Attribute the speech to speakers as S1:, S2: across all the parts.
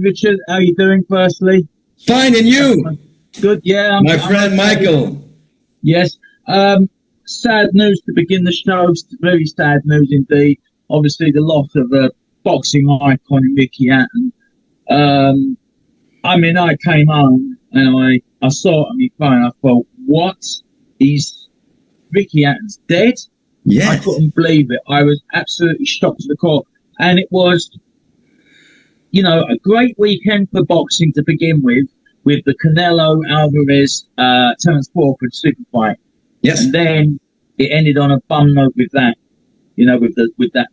S1: Richard, how are you doing firstly?
S2: Fine, and you,
S1: Good, yeah.
S2: my friend Michael?
S1: Yes. Sad news to begin the show. Very sad news indeed. Obviously, the loss of a boxing icon in Ricky Hatton. I came home and I saw it on my phone. I thought, what? Ricky Hatton's dead? I
S2: Yes.
S1: couldn't believe it. I was absolutely shocked to the core. And it was, a great weekend for boxing to begin with the Canelo Alvarez Terence Crawford super fight.
S2: Yes.
S1: And then it ended on a bum note with that, with that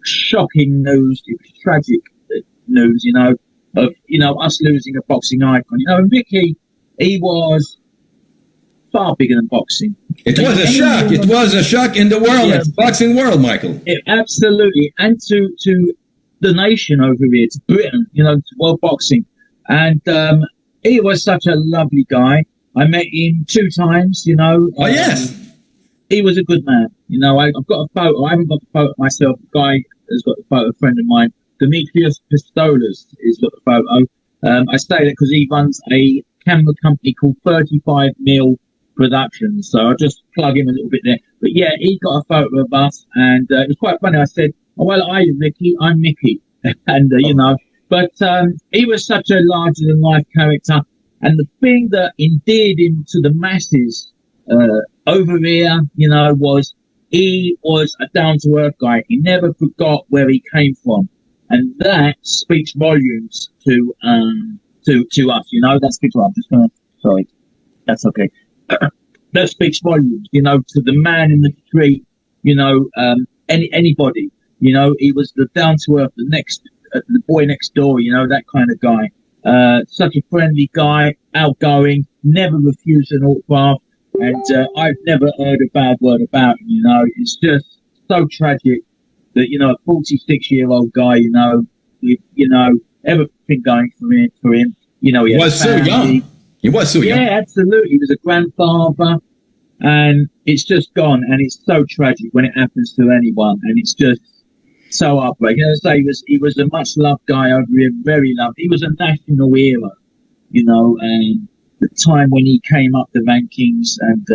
S1: shocking news. It was tragic news, of us losing a boxing icon. And Ricky, he was far bigger than boxing.
S2: It was a shock. It was a shock in the world,
S1: Yeah.
S2: the boxing world, Michael.
S1: Absolutely, and to the nation over here, to Britain, to world boxing, and he was such a lovely guy. I met him 2 times.
S2: Oh, yes.
S1: He was a good man. I've got a photo. I haven't got the photo myself. The guy has got the photo. A friend of mine, Demetrius Pistolas, has got the photo. I say that because he runs a camera company called 35 Mil Productions. So I'll just plug him a little bit there. But yeah, he got a photo of us, and it was quite funny. I said, "Oh, well, are you Ricky? I'm Mickey," and But he was such a larger than life character, and the thing that endeared him to the masses over here, was he was a down to earth guy. He never forgot where he came from, and that speaks volumes to us. That speaks. I'm just gonna. Sorry, that's okay. That speaks volumes, to the man in the street. Anybody. He was the down to earth, the boy next door. That kind of guy. Such a friendly guy, outgoing, never refused an autograph, and I've never heard a bad word about him. It's just so tragic that a 46-year-old guy, everything going for him. He
S2: He was so young. He was so young.
S1: Yeah, absolutely. He was a grandfather, and it's just gone, and it's so tragic when it happens to anyone, and it's just so heartbreaking. As I say, he was a much loved guy over here, very loved. He was a national hero, and the time when he came up the rankings, and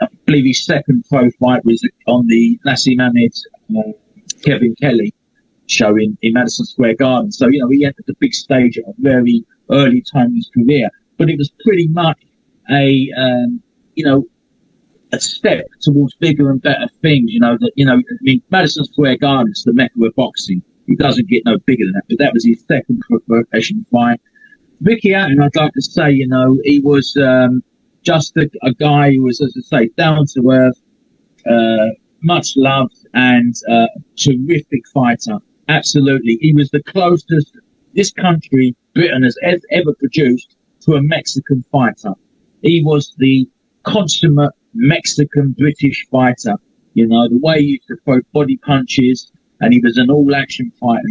S1: I believe his second pro fight was on the Nassim Ahmed Kevin Kelly show in Madison Square Garden. So, he entered the big stage at a very early time in his career. But it was pretty much a step towards bigger and better things, Madison Square Garden is the mecca of boxing. He doesn't get no bigger than that, but that was his second professional fight. Ricky Hatton, I'd like to say, he was just a guy who was, as I say, down to earth, much loved, and terrific fighter. Absolutely. He was the closest this country, Britain, has ever produced to a Mexican fighter. He was the consummate Mexican-British fighter. The way he used to throw body punches, and he was an all-action fighter.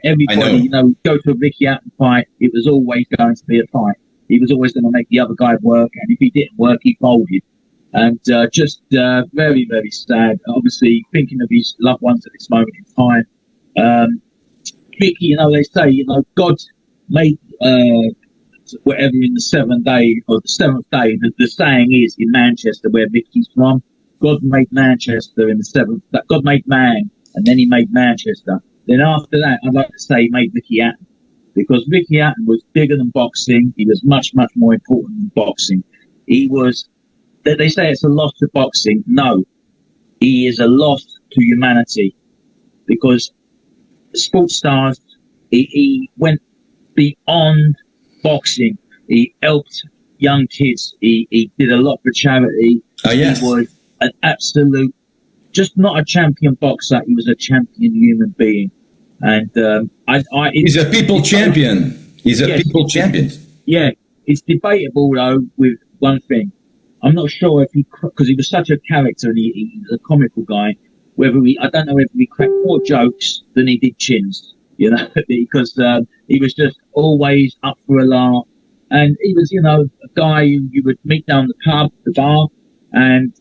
S1: Everybody, go to a Ricky Hatton fight, it was always going to be a fight. He was always going to make the other guy work, and if he didn't work, he folded. And just very, very sad. Obviously, thinking of his loved ones at this moment in time. Ricky, they say, God made whatever in the seventh day, or the seventh day, the saying is in Manchester, where Ricky's from, God made Manchester in the seventh. God made man, and then he made Manchester. Then after that, I'd like to say he made Ricky Hatton, because Ricky Hatton was bigger than boxing. He was much, much more important than boxing. He was. They say it's a loss to boxing. No, he is a loss to humanity, because sports stars, he went beyond boxing. He helped young kids. He did a lot for charity.
S2: Oh, yes.
S1: He was an absolute, just not a champion boxer. He was a champion human being. And
S2: he's a people champion. He's a people champion.
S1: Yeah, it's debatable though with one thing. I'm not sure if because he was such a character and he was a comical guy. I don't know if he cracked more jokes than he did chins. Because he was just always up for a laugh. And he was, a guy you would meet down the bar, and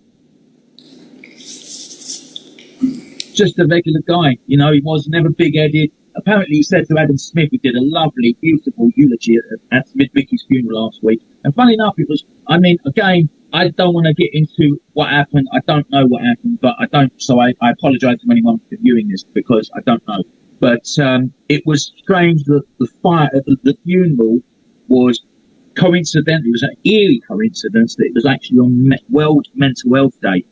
S1: just a regular guy. He was never big-headed. apparently he said to Adam Smith, who did a lovely, beautiful eulogy at Mickey's funeral last week. And funny enough, it was, I mean, again, I don't want to get into what happened. I don't know what happened, but I apologize to anyone for viewing this because I don't know. But it was strange that the funeral was coincidentally, it was an eerie coincidence that it was actually on World Mental Health Day.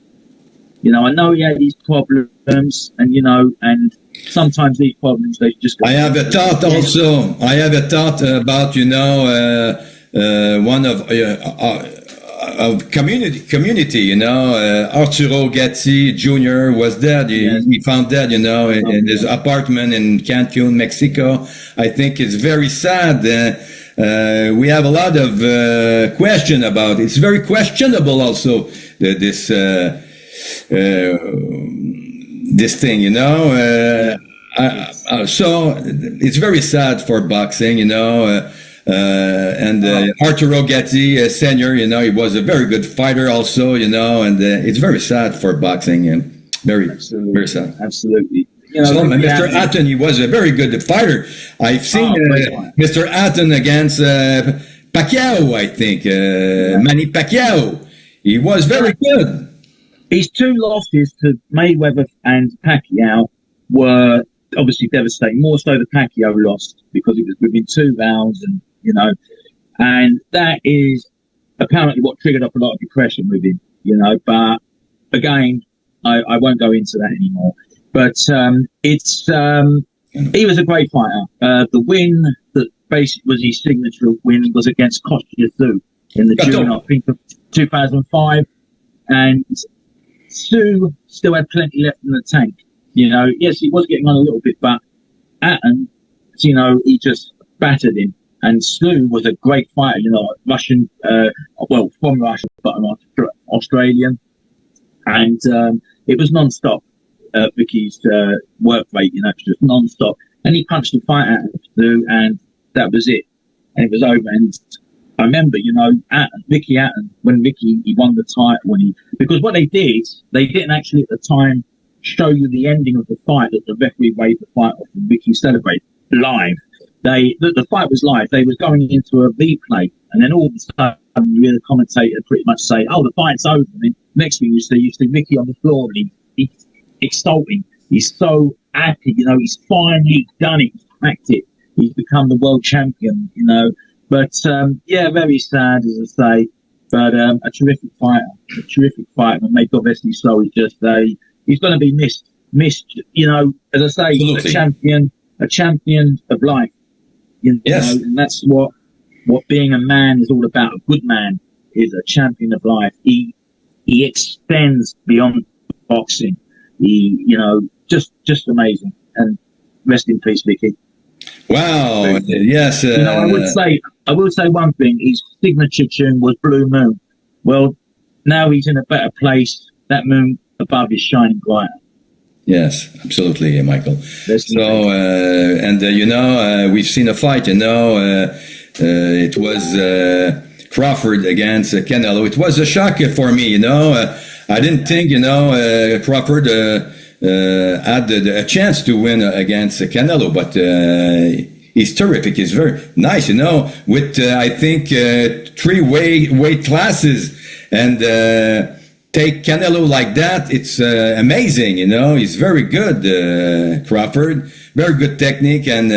S1: You know, I know he had these problems, and and sometimes these problems they just.
S2: I have a thought also. I have a thought about one of community. Arturo Gatti Jr. was dead. He found dead. In his apartment in Cancun, Mexico. I think it's very sad. We have a lot of question about it. It's very questionable also this thing, so it's very sad for boxing, and Arturo Gatti Senior, he was a very good fighter also, and it's very sad for boxing, very sad.
S1: Absolutely.
S2: So Mr. Hatton, he was a very good fighter. I've seen Mr. Hatton against Pacquiao, I think, Manny Pacquiao. He was very good.
S1: His two losses to Mayweather and Pacquiao were obviously devastating. More so the Pacquiao lost because it was within 2 rounds, and that is apparently what triggered up a lot of depression with him. But again, I won't go into that anymore. But he was a great fighter. The win that basically was his signature win was against Kostya Tszyu in the June, I think, of 2005, and Tszyu still had plenty left in the tank. Yes, he was getting on a little bit, but Hatton, he just battered him. And Tszyu was a great fighter, Russian, from Russia, but an Australian. And it was non-stop, Vicky's work rate, just non-stop. And he punched the fight out of Tszyu, and that was it. And it was over. And I remember, Vicky Hatton, when he won the title, because what they didn't actually at the time show you the ending of the fight that the referee waved the fight off and Vicky celebrated live. The fight was live. They was going into a replay, and then all of a sudden you hear the commentator pretty much say, "Oh, the fight's over." And then next thing you see Vicky on the floor, and he's exulting. He's so happy, he's finally done it. He's cracked it. He's become the world champion, But, very sad, as I say, but a terrific fighter, and may God rest his soul. He's going to be missed, as I say,
S2: Absolutely.
S1: a champion of life,
S2: Yes.
S1: And that's what being a man is all about. A good man is a champion of life. He extends beyond boxing. Just amazing. And rest in peace, Vicky.
S2: Wow. Yes.
S1: I would say one thing. His signature tune was Blue Moon. Well, now he's in a better place. That moon above is shining brighter.
S2: Yes, absolutely, Michael. So, we've seen a fight. It was Crawford against Canelo. It was a shock for me. I didn't think Crawford had a chance to win against Canelo, but he's terrific. He's very nice, with I think 3 weight classes, and take Canelo like that. It's amazing, He's very good, Crawford. Very good technique, and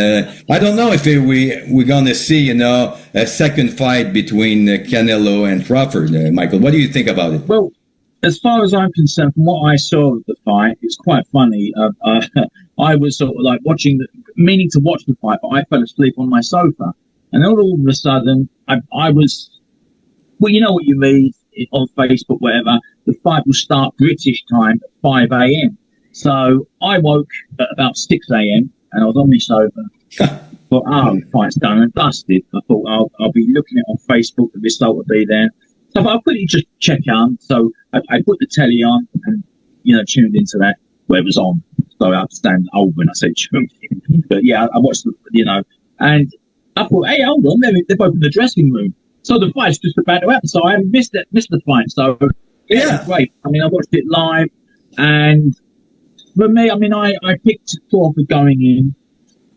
S2: I don't know if we're gonna see, a second fight between Canelo and Crawford. Michael, what do you think about it?
S1: Well, as far as I'm concerned, from what I saw of the fight, it's quite funny. I was sort of like meaning to watch the fight, but I fell asleep on my sofa. And all of a sudden, I was, well, you know what you read on Facebook, whatever, the fight will start British time at 5 a.m. So I woke at about 6 a.m. and I was on my sofa. Thought, the fight's done and dusted. I thought I'll be looking at it on Facebook, the result will be there. So I'll quickly just check on. So I put the telly on and, tuned into that where it was on. So I understand old when I say tuned in. But yeah, I watched and I thought, hey, hold on, they're both in the dressing room. So the fight's just about to happen. So I missed the fight. So yeah, great. I watched it live, and for me, I picked Crawford going in.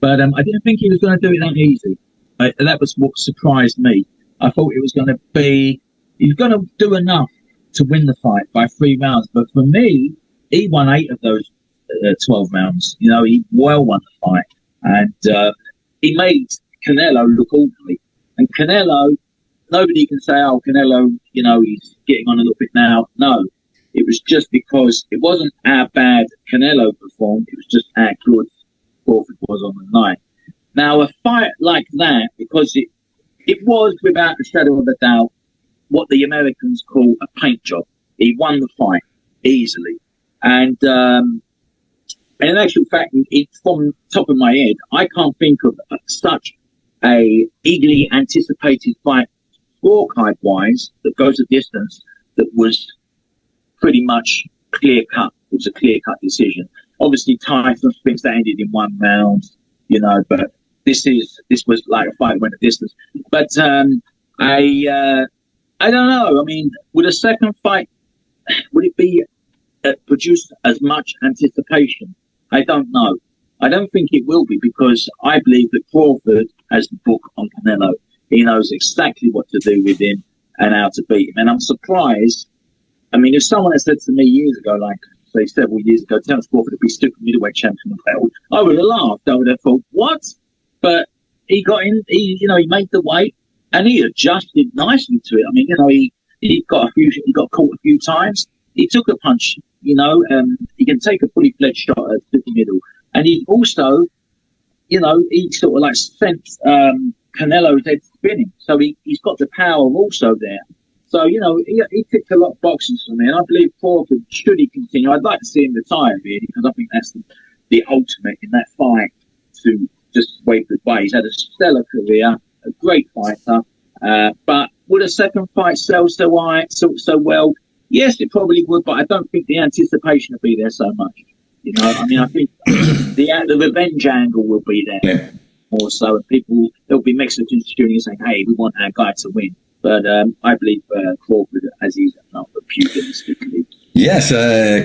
S1: But I didn't think he was going to do it that easy. That was what surprised me. I thought it was going to be, he was going to do enough to win the fight by 3 rounds. But for me, he won 8 of those 12 rounds. You know, he well won the fight. And he made Canelo look ordinary. And Canelo, nobody can say, oh, Canelo, you know, he's getting on a little bit now. No, it was just because it wasn't how bad Canelo performed. It was just how good Crawford was on the night. Now, a fight like that, because it was, without a shadow of a doubt, what the Americans call a paint job. He won the fight easily. And in actual fact, from the top of my head, I can't think of such a eagerly anticipated fight, scorecard-wise, that goes a distance, that was pretty much clear-cut. It was a clear-cut decision. Obviously, Tyson thinks that ended in 1 round, you know, but this was like a fight that went a distance. But I don't know. I mean, would a second fight, would it be produce as much anticipation? I don't know. I don't think it will be, because I believe that Crawford has the book on Canelo. He knows exactly what to do with him and how to beat him. And I'm surprised. I mean, if someone had said to me years ago, like, say, several years ago, Terence Crawford would be super middleweight champion of the belt, I would have laughed. I would have thought, what? But he got in, he made the weight, and he adjusted nicely to it. I mean, you know, he got caught a few times. He took a punch, you know, he can take a fully fledged shot at the middle. And he also, you know, he sort of like sent Canelo's head spinning. So he's got the power also there. So, you know, he ticked a lot of boxes for me. And I believe Crawford, should he continue, I'd like to see him retire, really, because I think that's the ultimate in that fight, to just wait goodbye. He's had a stellar career, a great fighter. But would a second fight sell so well? Yes, it probably would, but I don't think the anticipation will be there so much. You know, I mean, I think the revenge angle will be there more so, and there'll be Mexicans tuning in saying, "Hey, we want our guy to win." But I believe Crawford, as he's not pugilistically.
S2: Yes,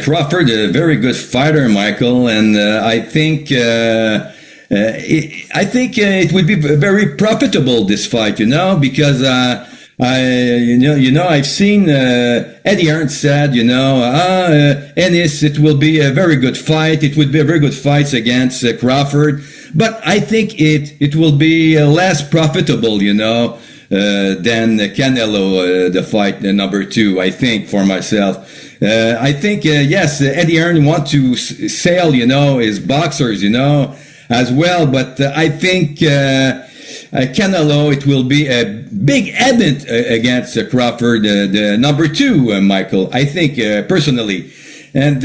S2: Crawford, a very good fighter, Michael, and I think it would be very profitable, this fight, you know, because I've seen Eddie Hearn said, you know, Ennis, it will be a very good fight. It would be a very good fight against Crawford, but I think it will be less profitable, you know, than Canelo, the fight number 2. I think, for myself. I think yes, Eddie Hearn wants to sell, you know, his boxers, you know, as well, but I think Canelo, it will be a big event against Crawford, the number 2, Michael. I think personally, and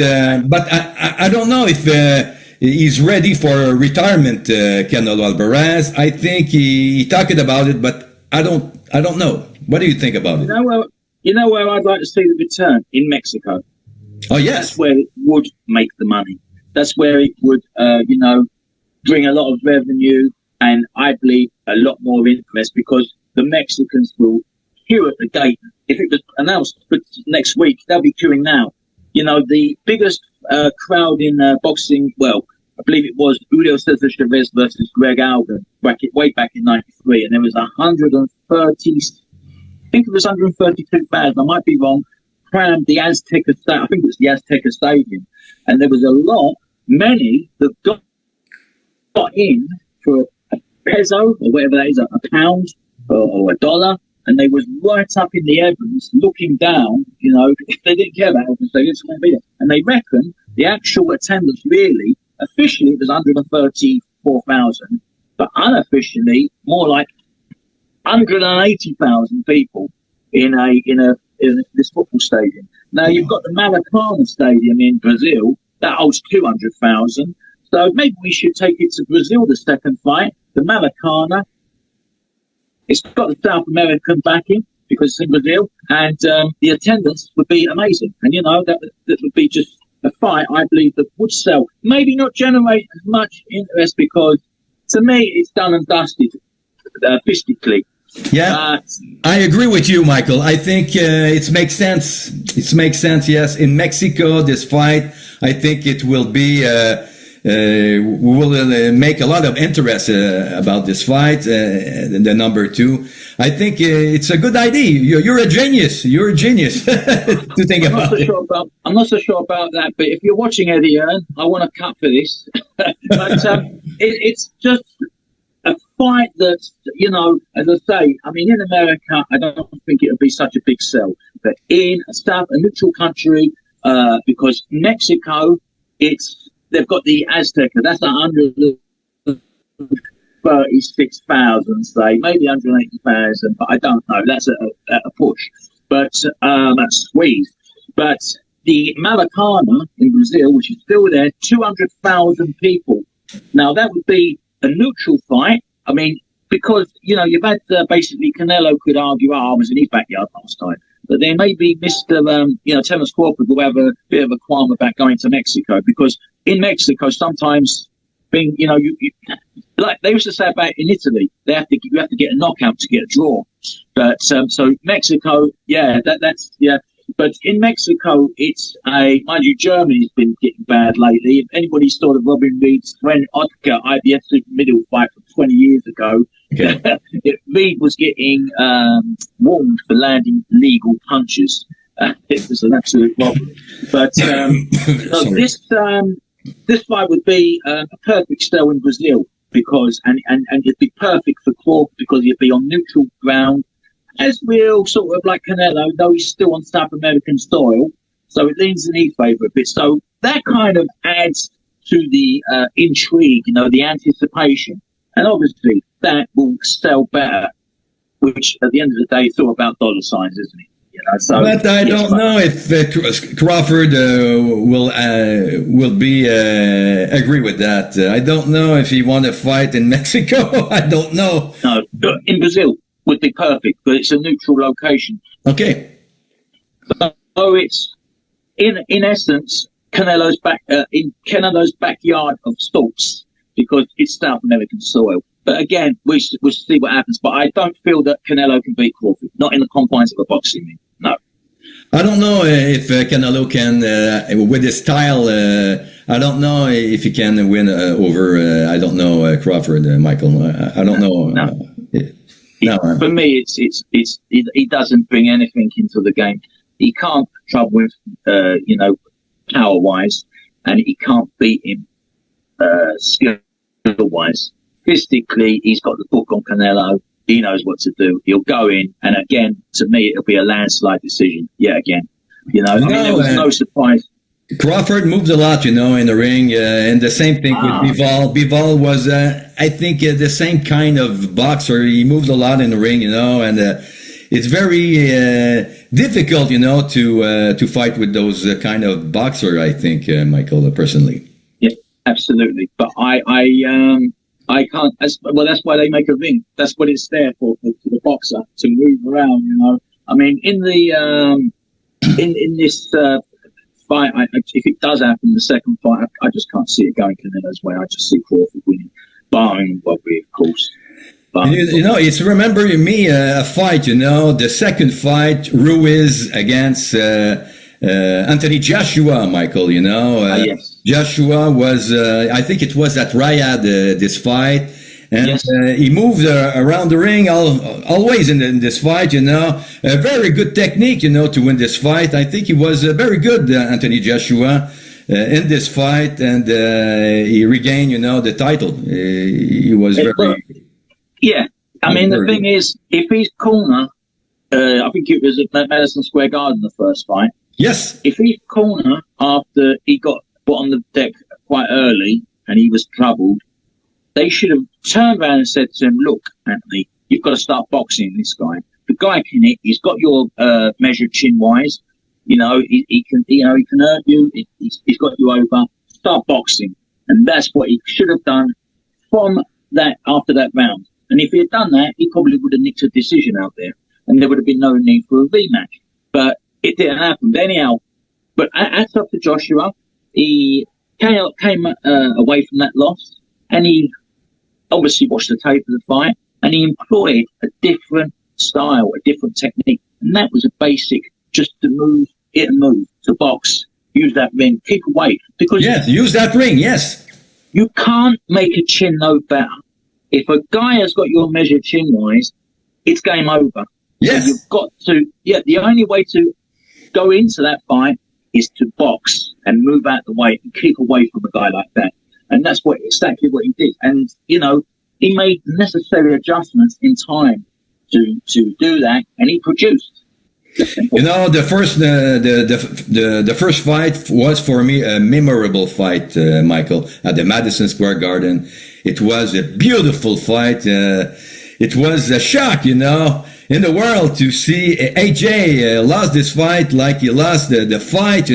S2: but I don't know if he's ready for retirement, Canelo Alvarez. I think he talked about it, but I don't know. What do you think about it?
S1: You know where I'd like to see the return? In Mexico.
S2: Oh yes,
S1: that's where it would make the money. That's where it would, you know, bring a lot of revenue, and I believe a lot more interest, because the Mexicans will queue at the gate. If it was announced for next week, they'll be queuing now. You know, the biggest crowd in boxing, well, I believe it was Julio Cesar Chavez versus Greg Alvin way back in '93, and there was 130, I think it was 132,000, I might be wrong, crammed the Azteca Stadium. I think it was the Azteca Stadium, and there was many that got in for a peso or whatever that is, a pound or $1, and they was right up in the heavens looking down. You know, they didn't care about health and safety, it's going to be there. And they reckon the actual attendance, really, officially it was 134,000, but unofficially more like 180,000 people in this football stadium. Now you've got the Maracana Stadium in Brazil that holds 200,000. So maybe we should take it to Brazil, the second fight, the Maracana. It's got the South American backing because it's in Brazil, and the attendance would be amazing. And, you know, that would be just a fight, I believe, that would sell. Maybe not generate as much interest, because, to me, it's done and dusted fiscally.
S2: Yeah, I agree with you, Michael. I think it makes sense. It makes sense, yes. In Mexico, this fight, I think it will be we will make a lot of interest about this fight. The number 2. I think it's a good idea. You're a genius. You're a genius to think about it.
S1: I'm not so sure about that, but if you're watching Eddie Earn, I want to cut for this. But it's just a fight that, as I say, I mean, in America, I don't think it would be such a big sell. But in a neutral country, because Mexico, they've got the Azteca. That's 136,000, say, maybe 180,000, but I don't know. That's a push, but a squeeze. But the Maracana in Brazil, which is still there, 200,000 people. Now that would be a neutral fight. I mean, because you've had basically Canelo could argue, I was in his backyard last time. But then maybe Mr. Terence Crawford will have a bit of a qualm about going to Mexico, because in Mexico sometimes, like they used to say about in Italy, you have to get a knockout to get a draw. But so Mexico, that's. But in Mexico, it's mind you, Germany's been getting bad lately. If anybody saw the Robin Reed's friend Oscar IBF super middle fight from 20 years ago, okay. Reed was getting warned for landing legal punches. It was an absolute problem. But this fight would be a perfect sell in Brazil, because and it'd be perfect for Crawford because he'd be on neutral ground. As we'll sort of like Canelo, though he's still on South American soil, so it leans in his favour a bit. So that kind of adds to the intrigue, the anticipation. And obviously that will sell better, which at the end of the day, it's all about dollar signs, isn't it?
S2: But I don't know if Crawford will be agree with that. I don't know if he want to fight in Mexico. I don't know.
S1: No, in Brazil would be perfect, but it's a neutral location.
S2: Okay.
S1: So it's in essence Canelo's backyard of sorts, because it's South American soil. But again, we'll see what happens. But I don't feel that Canelo can beat Crawford, not in the confines of a boxing ring. No.
S2: I don't know if Canelo can, with his style, I don't know if he can win over, I don't know, Crawford, Michael. I don't know.
S1: No. For me, he doesn't bring anything into the game. He can't trouble with, power-wise, and he can't beat him skill-wise. Physically, he's got the book on Canelo. He knows what to do. He'll go in, and again, to me, it'll be a landslide decision. Yeah, again. There was no surprise.
S2: Crawford moved a lot, in the ring, and the same thing with Bivol. Bivol was, I think, the same kind of boxer. He moved a lot in the ring, and it's very difficult, to fight with those kind of boxer. I think, Michael, personally.
S1: Yeah, absolutely. But I can't. That's why they make a ring. That's what it's there for the boxer to move around. I mean, in the in this. Fight, if it does happen, the second fight, I just can't see it going Canelo's way. I just see Crawford winning, barring Bobby, of course.
S2: It's remember me a fight. The second fight, Ruiz against Anthony Joshua, Michael.
S1: Yes.
S2: Joshua was, I think it was at Riyadh this fight. And
S1: yes.
S2: He moved around the ring always in this fight, a very good technique, to win this fight. I think he was very good, Anthony Joshua, in this fight, and he regained, the title. He was very...
S1: Yeah, I mean, the thing is, if he's corner, I think it was at Madison Square Garden, the first fight.
S2: Yes.
S1: If he's corner after he got put on the deck quite early and he was troubled, they should have turned around and said to him, "Look, Anthony, you've got to start boxing this guy. The guy can hit. He's got your measured chin wise. He can hurt you. He's got you over. Start boxing." And that's what he should have done from that after that round. And if he had done that, he probably would have nicked a decision out there, and there would have been no need for a rematch. But it didn't happen. But anyhow, but hats off to Joshua. He came away from that loss, and he obviously watched the tape of the fight, and he employed a different style, a different technique. And that was a basic, just to move, hit and move, to box, use that ring, kick away. Because
S2: yes, use that ring, yes.
S1: You can't make a chin no better. If a guy has got your measure chin-wise, it's game over.
S2: Yes.
S1: So you've got to, the only way to go into that fight is to box and move out the way and keep away from a guy like that. And that's exactly what he did. And, he made necessary adjustments in time to do that, and he produced.
S2: The first fight was for me a memorable fight, Michael, at the Madison Square Garden. It was a beautiful fight. It was a shock, in the world to see AJ lost this fight like he lost the fight,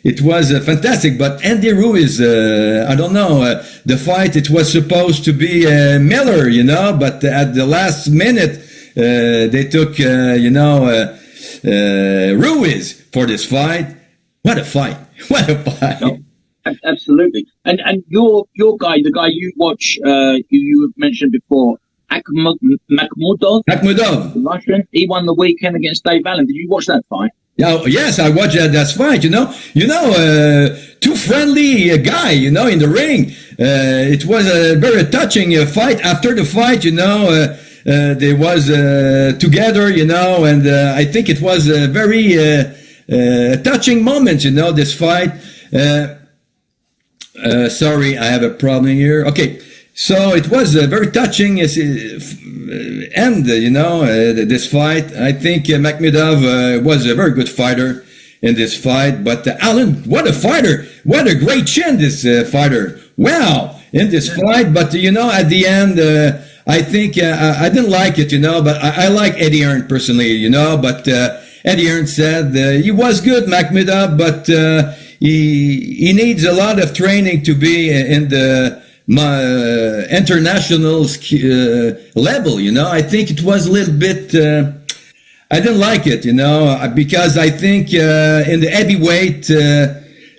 S2: It was fantastic, but Andy Ruiz, I don't know, the fight, it was supposed to be Miller, but at the last minute, they took, Ruiz for this fight. What a fight. What a fight.
S1: No, absolutely. And your guy, the guy you watch, you mentioned before, Makhmudov,
S2: the
S1: Russian, he won the weekend against Dave Allen. Did you watch that fight?
S2: Yeah, yes, I watched that fight. Too friendly guy. In the ring. It was a very touching fight. After the fight, they was together. And I think it was a very touching moment. This fight. Sorry, I have a problem here. Okay. So it was a very touching end, this fight. I think Makhmudov was a very good fighter in this fight. But Allen, what a fighter. What a great chin, this fighter. Wow, in this fight. But, at the end, I think I didn't like it, but I like Eddie Hearn personally, But Eddie Hearn said he was good, Makhmudov, but he needs a lot of training to be in the international level, I think it was a little bit, I didn't like it, because I think in the heavyweight,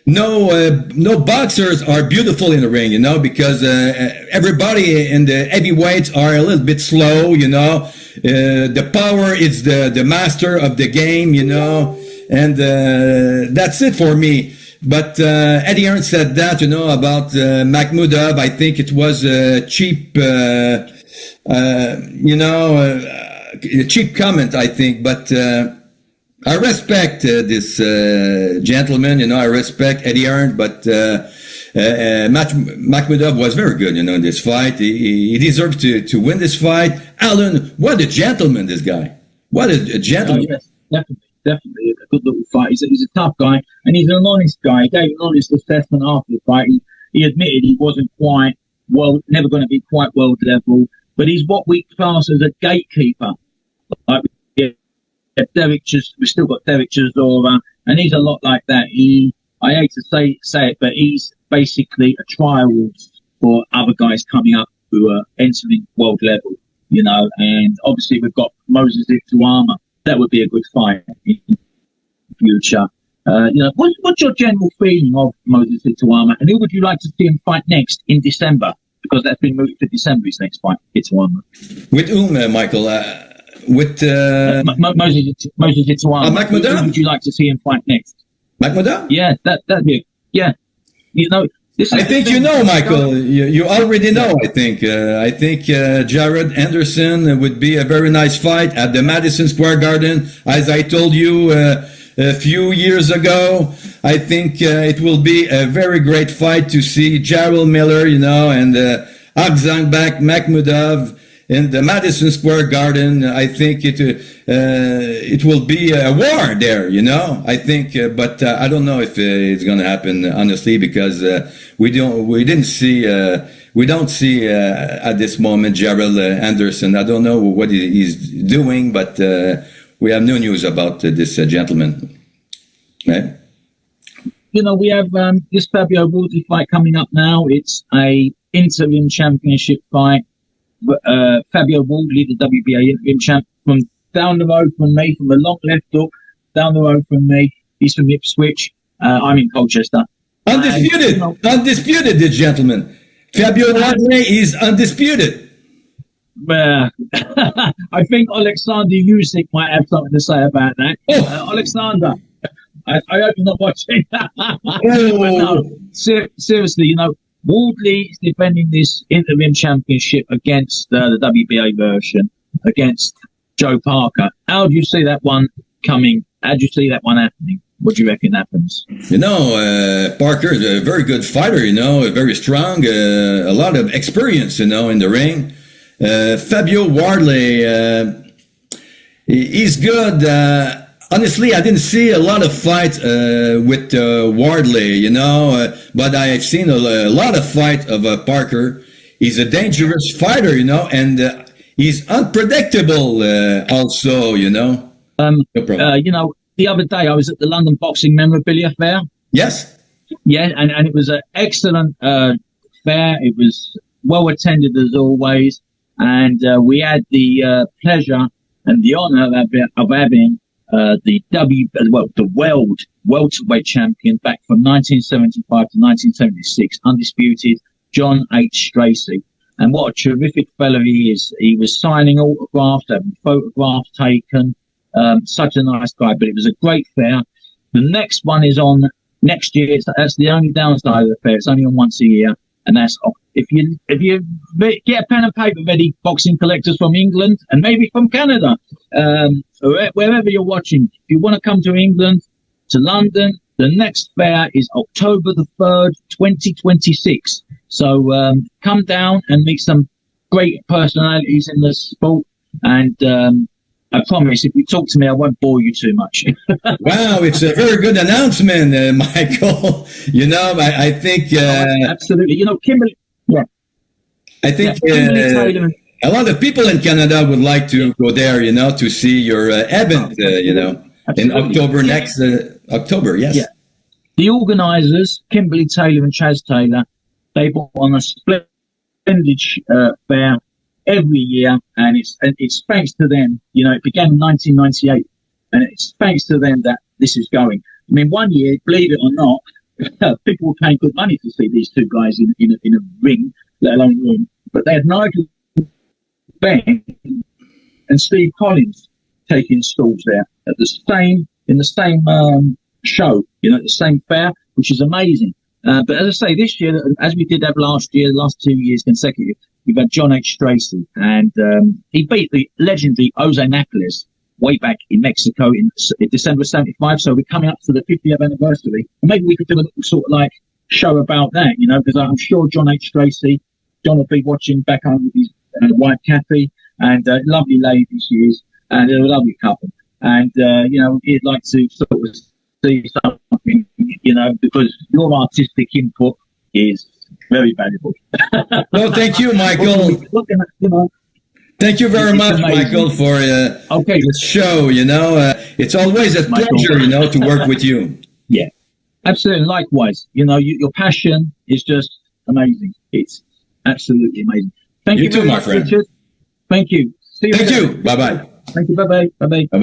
S2: no boxers are beautiful in the ring, because everybody in the heavyweights are a little bit slow, the power is the master of the game, and that's it for me. But Eddie Hearn said that, about Makhmudov. I think it was a cheap, cheap comment, I think. But I respect this gentleman, I respect Eddie Hearn. But Makhmudov was very good, in this fight. He deserved to win this fight. Allen, what a gentleman, this guy. What a gentleman.
S1: Oh, yes, definitely a good little fight. He's a tough guy, and he's an honest guy. He gave an honest assessment after the fight. He admitted he wasn't quite never going to be quite world level, but he's what we class as a gatekeeper. Like we've still got Derek Chisora, and he's a lot like that. I hate to say it, but he's basically a trial for other guys coming up who are entering world level, and obviously we've got Moses Ituama. That would be a good fight in the future. What's your general feeling of Moses Ituama, and who would you like to see him fight next in December? Because that's been moved to December, his next fight, Ituama.
S2: With whom, Michael? With
S1: Moses Ituama.
S2: Makhmudov?
S1: Who would you like to see him fight next?
S2: Makhmudov?
S1: Yeah, that'd be
S2: I think Michael. You already know. I think Jared Anderson would be a very nice fight at the Madison Square Garden. As I told you a few years ago, I think it will be a very great fight to see Jarrell Miller, and Agzangbek Makhmudov in the Madison Square Garden. I think it will be a war there, I think, but I don't know if it's going to happen, honestly, because we don't see at this moment Jarrell Anderson. I don't know what he's doing, but we have no news about this gentleman. Right?
S1: We have this Fabio Wardley fight coming up now. It's a interim championship fight. Fabio Wardley, the WBA interim champ, from down the road from me, from the long left hook, down the road from me. He's from Ipswich. I'm in Colchester.
S2: Undisputed, this gentleman. Fabio Wardley is undisputed.
S1: I think Alexander Usyk might have something to say about that. Alexander, I hope you're not watching. But no, seriously, Wardley is defending this interim championship against the WBA version, against Joe Parker. How do you see that one coming? How do you see that one happening? What do you reckon happens?
S2: Parker is a very good fighter, very strong, a lot of experience, in the ring. Fabio Wardley, he's good. Honestly, I didn't see a lot of fights with Wardley, but I've seen a lot of fights of Parker. He's a dangerous fighter, and he's unpredictable also, No problem.
S1: The other day I was at the London Boxing Memorabilia Fair.
S2: Yes.
S1: Yeah, and it was an excellent fair. It was well attended as always, and we had the pleasure and the honour of having the world welterweight champion back from 1975 to 1976, undisputed, John H. Stracey. And what a terrific fellow he is. He was signing autographs, having photographs taken. Such a nice guy, but it was a great fair. The next one is on next year. That's the only downside of the fair. It's only on once a year, and that's if you get a pen and paper ready, boxing collectors from England and maybe from Canada, wherever you're watching. If you want to come to England, to London, the next fair is October the 3rd, 2026. So come down and meet some great personalities in the sport, and I promise, if you talk to me, I won't bore you too much.
S2: Wow, it's a very good announcement, Michael. I think...
S1: absolutely. Kimberly... Yeah.
S2: I think
S1: Kimberly
S2: a lot of people in Canada would like to go there, to see your event, in October, next October, yes. Yeah.
S1: The organisers, Kimberly Taylor and Chaz Taylor, they put on a splendid fair every year, and it's thanks to them. It began in 1998, and it's thanks to them that this is going. I mean, one year, believe it or not, people were paying good money to see these two guys in a ring, let alone a room. But they had Nigel Benn and Steve Collins taking stalls there in the same show, the same fair, which is amazing. But as I say, this year, as we did have last year, the last 2 years consecutive, we've had John H. Stracey, and he beat the legendary Jose Napoles way back in Mexico in December 75. So we're coming up to the 50th anniversary. And maybe we could do a little sort of like show about that, because I'm sure John H. Stracey, John will be watching back home with his wife Kathy, and lovely lady she is, and they're a lovely couple. And, he'd like to sort of see something, because your artistic input is very valuable.
S2: Well, thank you, Michael. Thank you very much, Michael, for the show. It's always a pleasure, to work with you.
S1: Yeah, absolutely. Likewise, your passion is just amazing. It's absolutely amazing. Thank you
S2: too, my friend.
S1: Richard. Thank you.
S2: See you. Thank you. Bye bye.
S1: Thank you. Bye bye. Bye bye.